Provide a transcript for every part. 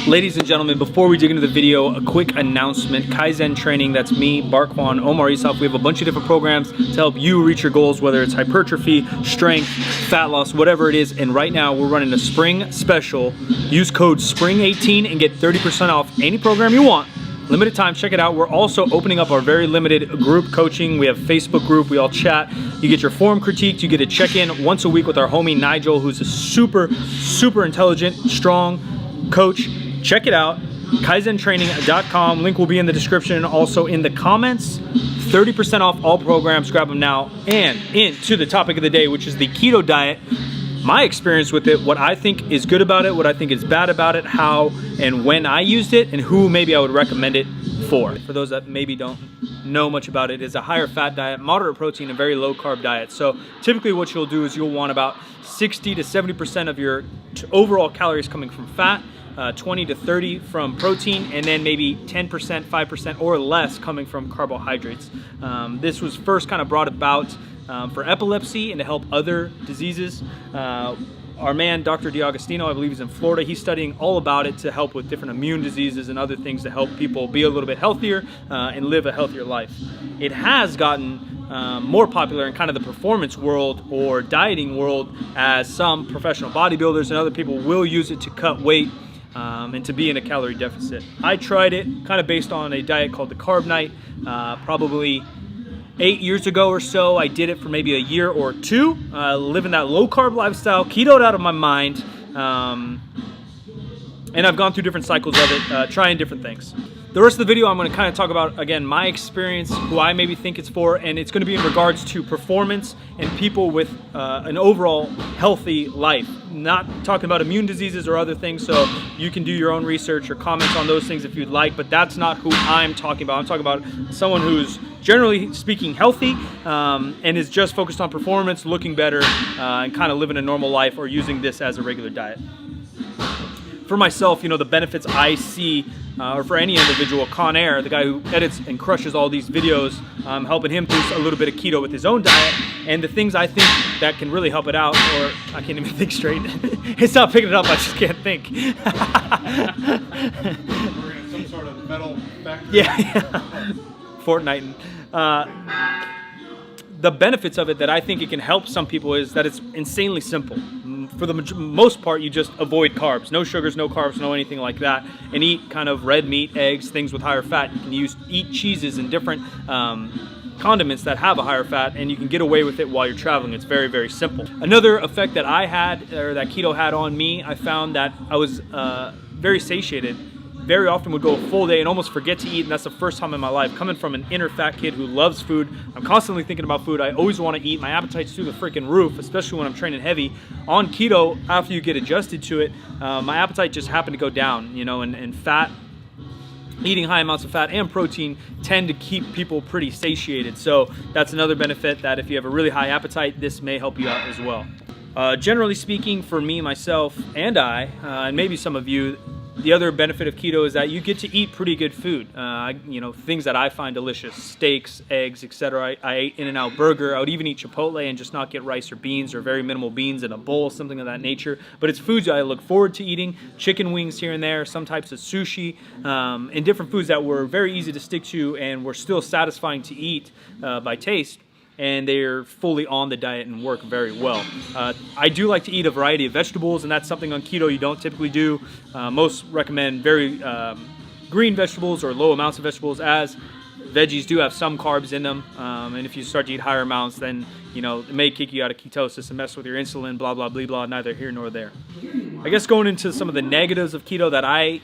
Ladies and gentlemen, before we dig into the video, a quick announcement. Kaizen Training, that's me, Barkwan, Omar Isaf. We have a bunch of different programs to help you reach your goals, whether it's hypertrophy, strength, fat loss, whatever it is. And right now we're running a spring special. Use code SPRING18 and get 30% off any program you want. Limited time, check it out. We're also opening up our very limited group coaching. We have a Facebook group, we all chat. You get your form critiqued, you get to check in once a week with our homie Nigel, who's a super intelligent, strong coach. Check it out, kaizentraining.com. Link will be in the description and also in the comments. 30% off all programs, grab them now. And into the topic of the day, which is the keto diet. My experience with it, what I think is good about it, what I think is bad about it, how and when I used it, and who maybe I would recommend it for. For those that maybe don't know much about it, it's a higher fat diet, moderate protein, and very low carb diet. So typically what you'll do is you'll want about 60 to 70% of your overall calories coming from fat, 20 to 30 from protein, and then maybe 10%, 5% or less coming from carbohydrates. This was first kind of brought about for epilepsy and to help other diseases. Our man, Dr. D'Agostino, I believe he's in Florida, he's studying all about it to help with different immune diseases and other things to help people be a little bit healthier and live a healthier life. It has gotten more popular in kind of the performance world or dieting world, as some professional bodybuilders and other people will use it to cut weight and to be in a calorie deficit. I tried it kind of based on a diet called the Carb Night, probably 8 years ago or so. I did it for maybe a year or two, living that low carb lifestyle, ketoed out of my mind, and I've gone through different cycles of it, trying different things. The rest of the video I'm going to kind of talk about, again, my experience, who I maybe think it's for, and it's going to be in regards to performance and people with an overall healthy life. Not talking about immune diseases or other things, so you can do your own research or comments on those things if you'd like, but that's not who I'm talking about. I'm talking about someone who's generally speaking healthy and is just focused on performance, looking better, and kind of living a normal life or using this as a regular diet. For myself, you know, the benefits I see, or for any individual, Con Air, the guy who edits and crushes all these videos, helping him do a little bit of keto with his own diet, and the things I think that can really help it out, or I can't even think straight. It's not picking it up, I just can't think. We're in some sort of metal factory. Yeah. Fortnite. The benefits of it that I think it can help some people is that it's insanely simple. For the most part, you just avoid carbs. No sugars, no carbs, no anything like that. And eat kind of red meat, eggs, things with higher fat. You can eat cheeses and different condiments that have a higher fat, and you can get away with it while you're traveling. It's very simple. Another effect that I had, or that keto had on me, I found that I was very satiated. Very often would go a full day and almost forget to eat, and that's the first time in my life. Coming from an inner fat kid who loves food, I'm constantly thinking about food. I always want to eat. My appetite's through the freaking roof, especially when I'm training heavy. On keto, after you get adjusted to it, my appetite just happened to go down, you know, and fat, eating high amounts of fat and protein tend to keep people pretty satiated. So that's another benefit, that if you have a really high appetite, this may help you out as well. Generally speaking, for me, myself, and and maybe some of you, the other benefit of keto is that you get to eat pretty good food. You know, things that I find delicious, steaks, eggs, etc. I ate In-N-Out Burger. I would even eat Chipotle and just not get rice or beans, or very minimal beans in a bowl, something of that nature. But it's foods I look forward to eating. Chicken wings here and there, some types of sushi, and different foods that were very easy to stick to and were still satisfying to eat by taste. And they're fully on the diet and work very well. I do like to eat a variety of vegetables, and that's something on keto you don't typically do. Most recommend very green vegetables or low amounts of vegetables, as veggies do have some carbs in them, and if you start to eat higher amounts, then you know it may kick you out of ketosis and mess with your insulin, blah blah blah blah, neither here nor there. I guess going into some of the negatives of keto that I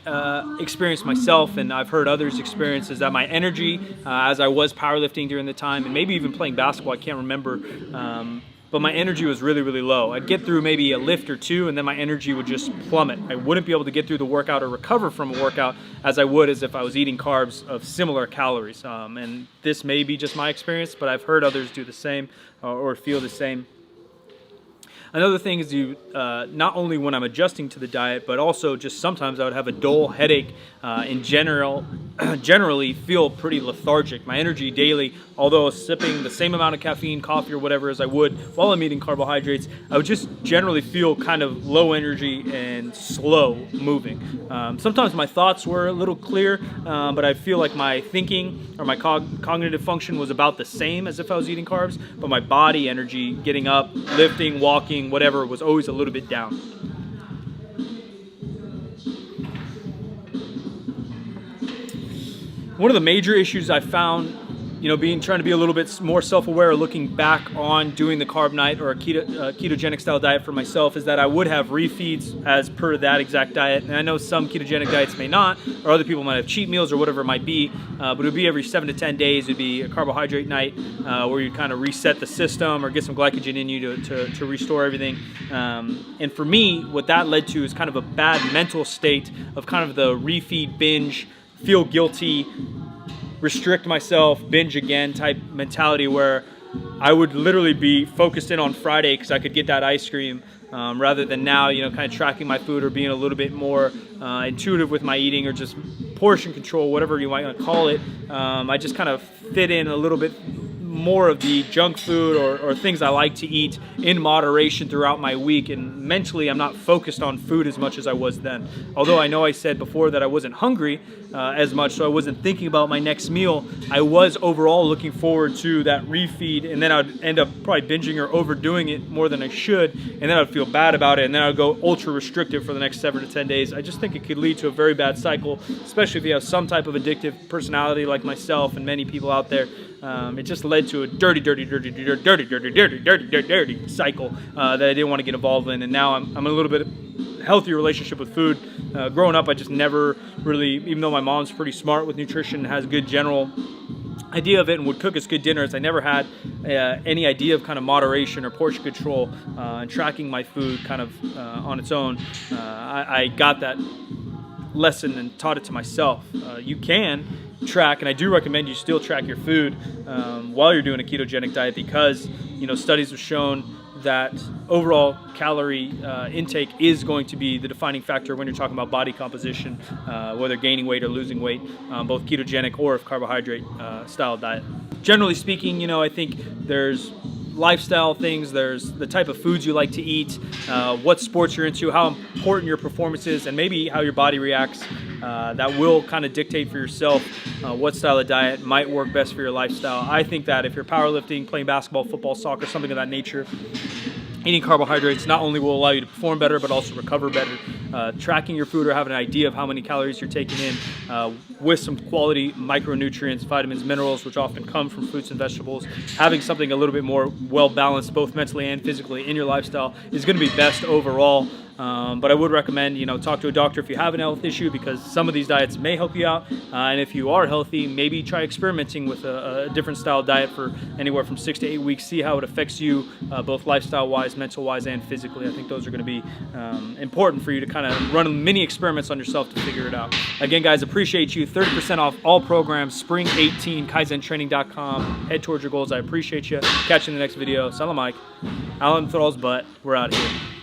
experienced myself and I've heard others experience is that my energy, as I was powerlifting during the time and maybe even playing basketball, I can't remember, but my energy was really low. I'd get through maybe a lift or two and then my energy would just plummet. I wouldn't be able to get through the workout or recover from a workout as I would as if I was eating carbs of similar calories. And this may be just my experience, but I've heard others do the same or feel the same. Another thing is not only when I'm adjusting to the diet, but also just sometimes I would have a dull headache in general generally feel pretty lethargic. My energy daily, although sipping the same amount of caffeine, coffee, or whatever as I would while I'm eating carbohydrates, I would just generally feel kind of low energy and slow moving. Sometimes my thoughts were a little clear, but I feel like my thinking or my cognitive function was about the same as if I was eating carbs, but my body energy, getting up, lifting, walking, whatever, was always a little bit down. One of the major issues I found, trying to be a little bit more self-aware, looking back on doing the carb night or a ketogenic style diet for myself, is that I would have refeeds as per that exact diet. And I know some ketogenic diets may not, or other people might have cheat meals or whatever it might be, but it would be every 7 to 10 days. It would be a carbohydrate night where you kind of reset the system or get some glycogen in you to restore everything. And for me, what that led to is kind of a bad mental state of kind of the refeed binge, feel guilty, restrict myself, binge again type mentality, where I would literally be focused in on Friday because I could get that ice cream, rather than now, kind of tracking my food or being a little bit more intuitive with my eating, or just portion control, whatever you might want to call it. I just kind of fit in a little bit more of the junk food or things I like to eat in moderation throughout my week, and mentally I'm not focused on food as much as I was then. Although I know I said before that I wasn't hungry as much, so I wasn't thinking about my next meal, I was overall looking forward to that refeed, and then I'd end up probably binging or overdoing it more than I should, and then I'd feel bad about it, and then I'd go ultra restrictive for the next 7 to 10 days. I just think it could lead to a very bad cycle, especially if you have some type of addictive personality like myself and many people out there. It just led to a dirty cycle that I didn't want to get involved in, and now I'm in a little bit healthier relationship with food. Growing up, I just never really, even though my mom's pretty smart with nutrition and has a good general idea of it and would cook us good dinners, I never had any idea of kind of moderation or portion control and tracking my food kind of on its own. I got that lesson and taught it to myself. You can track, and I do recommend you still track your food while you're doing a ketogenic diet, because studies have shown that overall calorie intake is going to be the defining factor when you're talking about body composition, whether gaining weight or losing weight, both ketogenic or carbohydrate style diet. Generally speaking, I think there's lifestyle things, there's the type of foods you like to eat, what sports you're into, how important your performance is, and maybe how your body reacts. That will kind of dictate for yourself what style of diet might work best for your lifestyle. I think that if you're powerlifting, playing basketball, football, soccer, something of that nature, eating carbohydrates not only will allow you to perform better, but also recover better. Tracking your food or having an idea of how many calories you're taking in with some quality micronutrients, vitamins, minerals, which often come from fruits and vegetables, having something a little bit more well-balanced both mentally and physically in your lifestyle is going to be best overall. But I would recommend, talk to a doctor if you have a health issue, because some of these diets may help you out. And if you are healthy, maybe try experimenting with a different style diet for anywhere from 6 to 8 weeks. See how it affects you, both lifestyle-wise, mental-wise, and physically. I think those are going to be important for you to kind of run mini experiments on yourself to figure it out. Again, guys, appreciate you. 30% off all programs, spring 18, kaizentraining.com. Head towards your goals. I appreciate you. Catch you in the next video. Salam Mike. Alan Thrall's butt. We're out here.